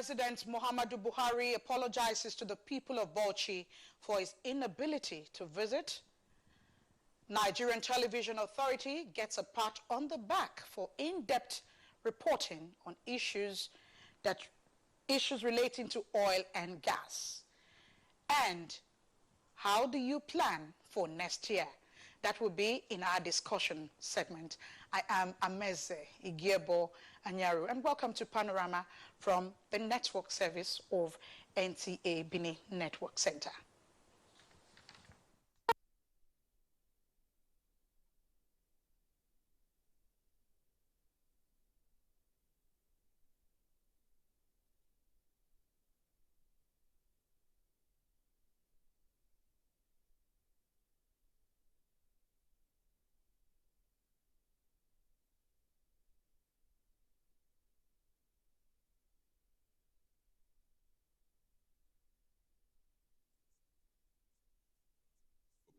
President Muhammadu Buhari apologizes to the people of Bauchi for his inability to visit. Nigerian Television Authority gets a pat on the back for in-depth reporting on issues relating to oil and gas. And how do you plan for next year? That will be in our discussion segment. I am Ameze Igiebo Anyaru, and welcome to Panorama from the network service of NTA Bini Network Center.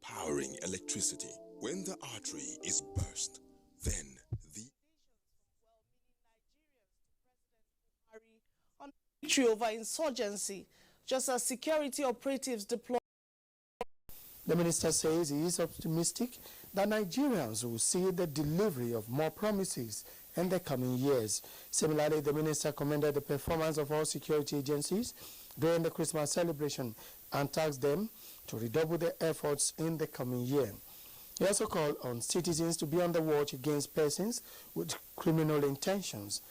Powering electricity. When the artery is burst, then the on victory over insurgency, just as security operatives deploy. The minister says he is optimistic that Nigerians will see the delivery of more promises in the coming years. Similarly, the minister commended the performance of all security agencies during the Christmas celebration and tasked them to redouble their efforts in the coming year. He also called on citizens to be on the watch against persons with criminal intentions.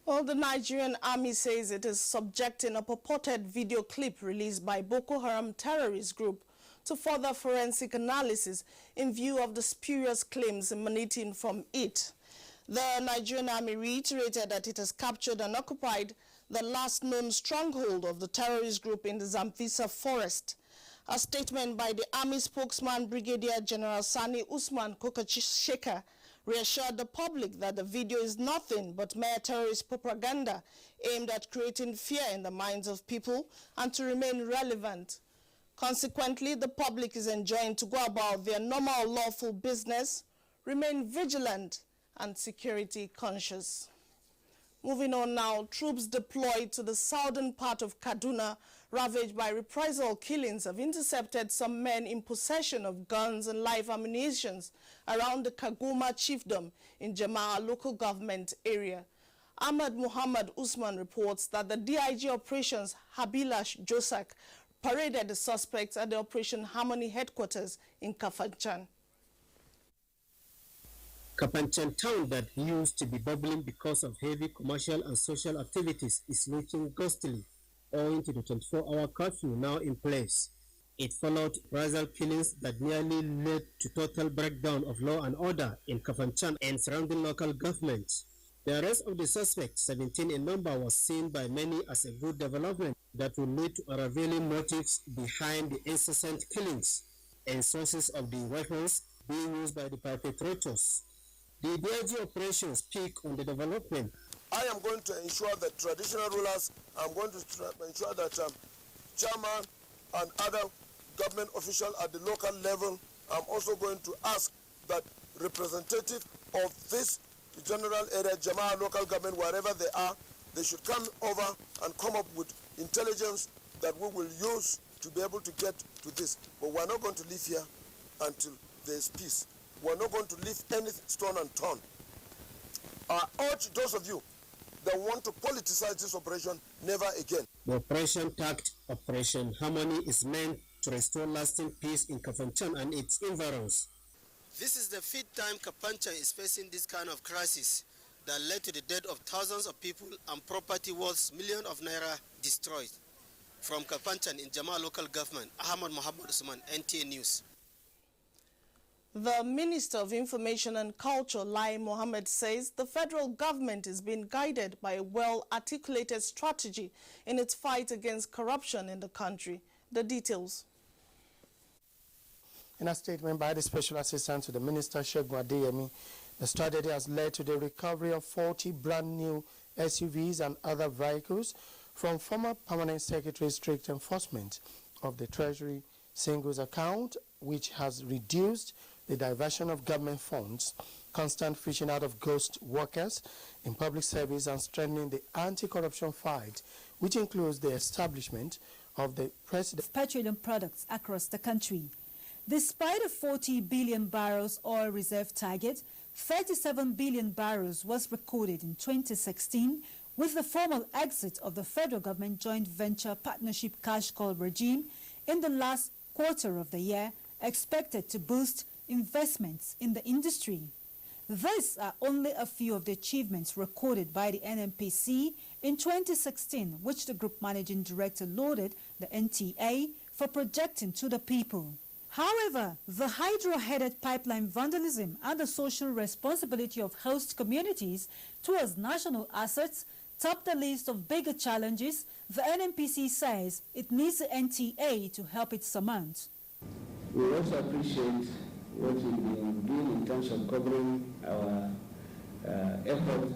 Well, the Nigerian army says it is subjecting a purported video clip released by Boko Haram terrorist group to further forensic analysis in view of the spurious claims emanating from it. The Nigerian army reiterated that it has captured and occupied the last known stronghold of the terrorist group in the Zamfisa forest. A statement by the army spokesman Brigadier General Sani Usman Kokachisheka reassured the public that the video is nothing but mere terrorist propaganda aimed at creating fear in the minds of people and to remain relevant. Consequently, the public is enjoined to go about their normal lawful business, remain vigilant and security conscious. Moving on now, troops deployed to the southern part of Kaduna, ravaged by reprisal killings, have intercepted some men in possession of guns and live ammunition around the Kaguma chiefdom in Jama'a local government area. Ahmad Muhammad Usman reports that the DIG operations Habilash Josak paraded the suspects at the Operation Harmony headquarters in Kafanchan. Kafanchan town, that used to be bubbling because of heavy commercial and social activities, is looking ghostly owing to the 24-hour curfew now in place. It followed reprisal killings that nearly led to total breakdown of law and order in Kafanchan and surrounding local governments. The arrest of the suspects, 17 in number, was seen by many as a good development that will lead to revealing motives behind the incessant killings and sources of the weapons being used by the perpetrators. The DIG operations speak on the development. I am going to ensure that traditional rulers, I'm going to ensure that chairman and other government officials at the local level, I'm also going to ask that representative of this general area, Jama'a local government, wherever they are, they should come over and come up with intelligence that we will use to be able to get to this. But we're not going to live here until there's peace. We're not going to leave any stone unturned. I urge those of you that want to politicize this operation, never again. The operation tagged Operation Harmony is meant to restore lasting peace in Kafanchan and its environs. This is the 5th time Kafanchan is facing this kind of crisis that led to the death of thousands of people and property worth millions of naira destroyed. From Kafanchan in Jama'a local government, Ahmad Muhammad Usman, NTA News. The Minister of Information and Culture, Lai Mohammed, says the federal government is being guided by a well-articulated strategy in its fight against corruption in the country. The details. In a statement by the Special Assistant to the Minister, Segun Adeyemi, the strategy has led to the recovery of 40 brand new SUVs and other vehicles from former Permanent Secretary Strict Enforcement of the Treasury Singles account, which has reduced the diversion of government funds constant fishing out of ghost workers in public service, and strengthening the anti-corruption fight, which includes the establishment of the president. Petroleum products across the country. Despite a 40 billion barrels oil reserve target, 37 billion barrels was recorded in 2016, with the formal exit of the federal government joint venture partnership cash call regime in the last quarter of the year expected to boost investments in the industry. These are only a few of the achievements recorded by the NNPC in 2016, which the group managing director lauded the NTA for projecting to the people. However, the hydro-headed pipeline vandalism and the social responsibility of host communities towards national assets top the list of bigger challenges the NNPC says it needs the NTA to help it surmount. We also appreciate what we've been doing in terms of covering our effort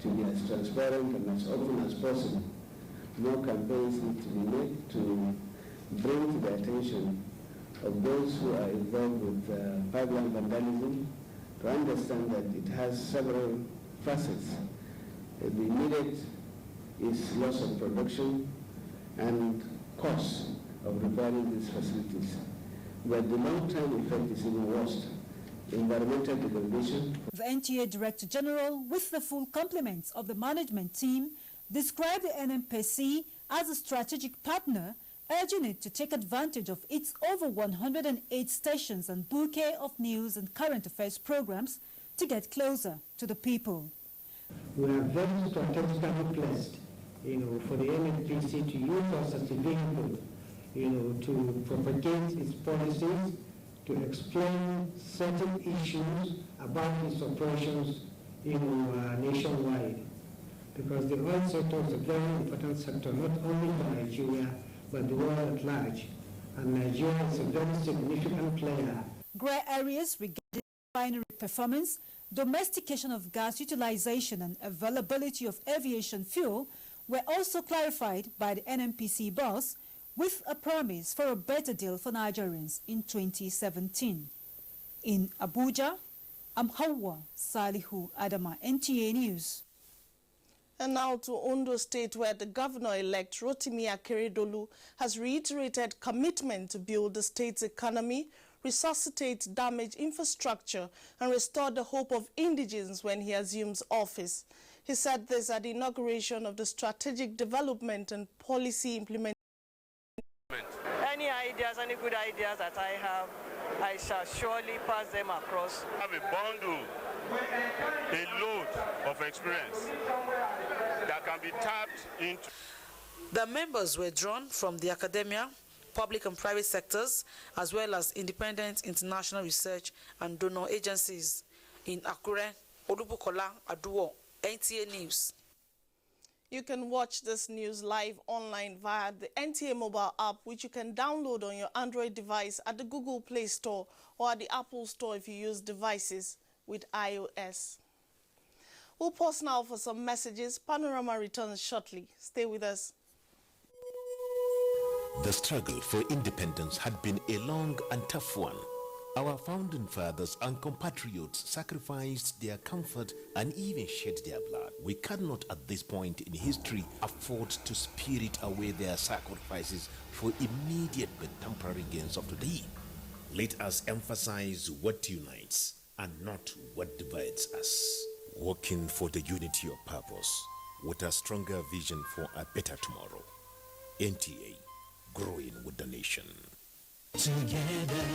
to be as transparent and as open as possible. More campaigns need to be made to bring to the attention of those who are involved with pipeline vandalism to understand that it has several facets. The immediate is loss of production and cost of repairing these facilities. But the long-term effect is even worse. Environmental degradation. The NTA Director General, with the full compliments of the management team, described the NNPC as a strategic partner, urging it to take advantage of its over 108 stations and bouquet of news and current affairs programs to get closer to the people. We are very strategically placed, for the NNPC to use us as a vehicle, to propagate its policies, to explain certain issues about its operations, nationwide. Because the oil sector is a very important sector, not only for Nigeria, but the world at large. And Nigeria is a very significant player. Grey areas regarding refinery performance, domestication of gas utilization and availability of aviation fuel were also clarified by the NNPC boss, with a promise for a better deal for Nigerians in 2017. In Abuja, I'm Hawa Salihu Adama, NTA News. And now to Ondo State, where the governor-elect Rotimi Akeredolu has reiterated commitment to build the state's economy, resuscitate damaged infrastructure, and restore the hope of indigents when he assumes office. He said this at the inauguration of the Strategic Development and Policy Implementation. Any ideas, any good ideas that I have, I shall surely pass them across. I have a bundle, a load of experience that can be tapped into. The members were drawn from the academia, public and private sectors, as well as independent international research and donor agencies. In Akure, Olubukola Aduwo, NTA News. You can watch this news live online via the NTA mobile app, which you can download on your Android device at the Google Play Store or at the Apple Store if you use devices with iOS. We'll pause now for some messages. Panorama returns shortly. Stay with us. The struggle for independence had been a long and tough one. Our founding fathers and compatriots sacrificed their comfort and even shed their blood. We cannot at this point in history afford to spirit away their sacrifices for immediate but temporary gains of today. Let us emphasize what unites and not what divides us. Working for the unity of purpose with a stronger vision for a better tomorrow. NTA, growing with the nation. Together,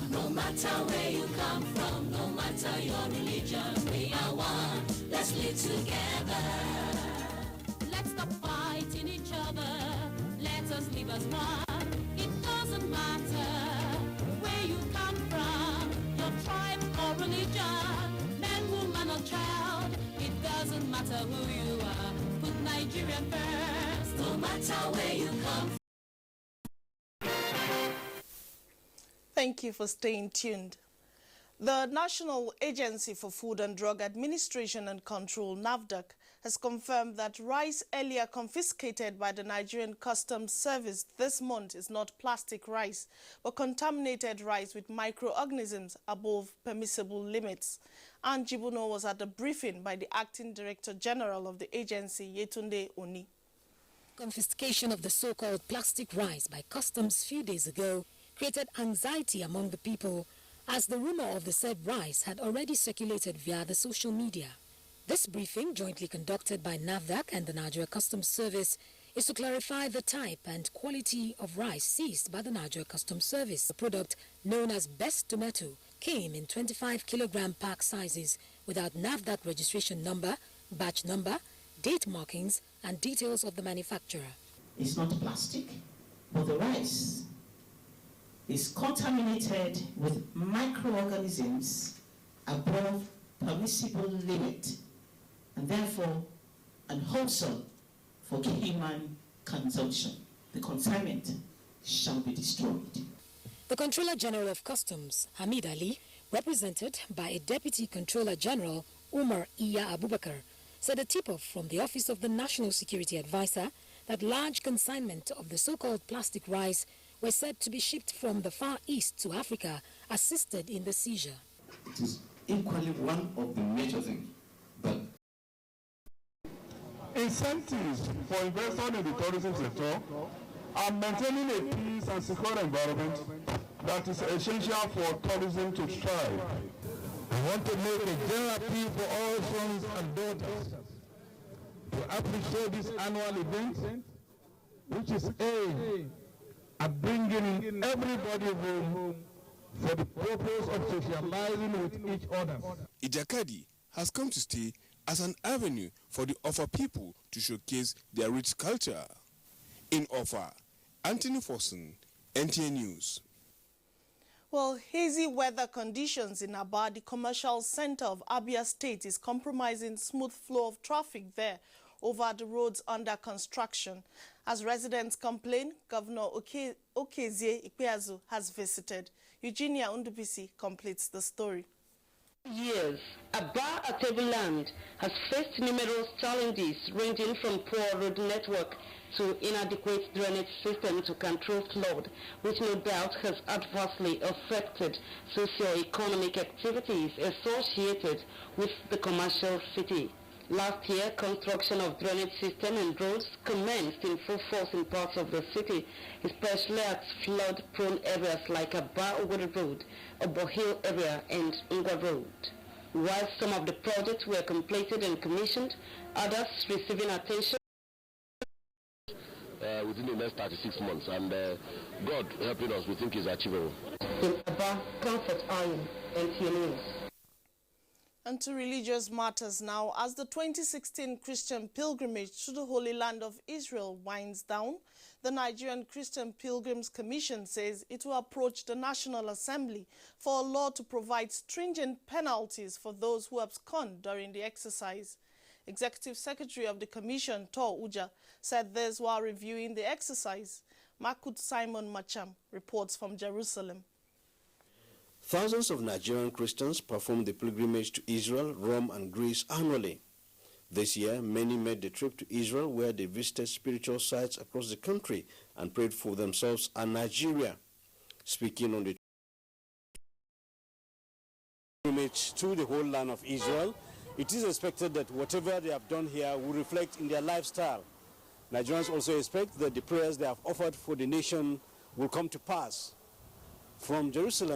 no matter where you come from, no matter your religion, we are one. Let's live together. Let's stop fighting each other. Let us live as one. It doesn't matter where you come from, your tribe or religion, man, woman or child. It doesn't matter who you are. Put Nigeria first, no matter where you come from. Thank you for staying tuned. The National Agency for Food and Drug Administration and Control, NAFDAC, has confirmed that rice earlier confiscated by the Nigerian Customs Service this month is not plastic rice, but contaminated rice with microorganisms above permissible limits. Anne Jibuno was at a briefing by the Acting Director General of the agency, Yetunde Oni. Confiscation of the so-called plastic rice by customs few days ago created anxiety among the people, as the rumor of the said rice had already circulated via the social media. This briefing, jointly conducted by NAFDAC and the Nigeria Customs Service, is to clarify the type and quality of rice seized by the Nigeria Customs Service. The product, known as Best Tomato, came in 25 kilogram pack sizes without NAFDAC registration number, batch number, date markings, and details of the manufacturer. It's not plastic, but the rice is contaminated with microorganisms above permissible limit and therefore unwholesome for human consumption. The consignment shall be destroyed. The Controller General of Customs, Hamid Ali, represented by a Deputy Controller General, Umar Iya Abubakar, said a tip-off from the Office of the National Security Advisor that large consignment of the so-called plastic rice were said to be shipped from the Far East to Africa, assisted in the seizure. It is equally one of the major things, but incentives for investors in the tourism sector are maintaining a peace and secure environment that is essential for tourism to thrive. I want to make a general appeal for all sons and daughters to appreciate this annual event, which is aimed at bringing everybody home for the purpose of socializing with each other. Ijakadi has come to stay as an avenue for the Offa people to showcase their rich culture. In Offa, Anthony Forson, NTA News. Well, hazy weather conditions in Aba, the commercial center of Abia State, is compromising smooth flow of traffic there over the roads under construction. As residents complain, Governor Okezie Ikpeazu has visited. Eugenia Undupisi completes the story. Years, Aba Atebuland has faced numerous challenges ranging from poor road network to inadequate drainage system to control flood, which no doubt has adversely affected socio-economic activities associated with the commercial city. Last year, construction of drainage system and roads commenced in full force in parts of the city, especially at flood-prone areas like Aba Owerri Road, Obo Hill area, and Ngwa Road. While some of the projects were completed and commissioned, others receiving attention within the next 36 months, and God helping us, we think is achievable. In Aba, Comfort Iron, NTA News. And to religious matters now, as the 2016 Christian pilgrimage to the Holy Land of Israel winds down, the Nigerian Christian Pilgrims Commission says it will approach the National Assembly for a law to provide stringent penalties for those who abscond during the exercise. Executive Secretary of the Commission, Tor Uja, said this while reviewing the exercise. Makut Simon Macham reports from Jerusalem. Thousands of Nigerian Christians perform the pilgrimage to Israel, Rome, and Greece annually. This year, many made the trip to Israel, where they visited spiritual sites across the country and prayed for themselves and Nigeria. Speaking on the pilgrimage to the whole land of Israel, it is expected that whatever they have done here will reflect in their lifestyle. Nigerians also expect that the prayers they have offered for the nation will come to pass. From Jerusalem,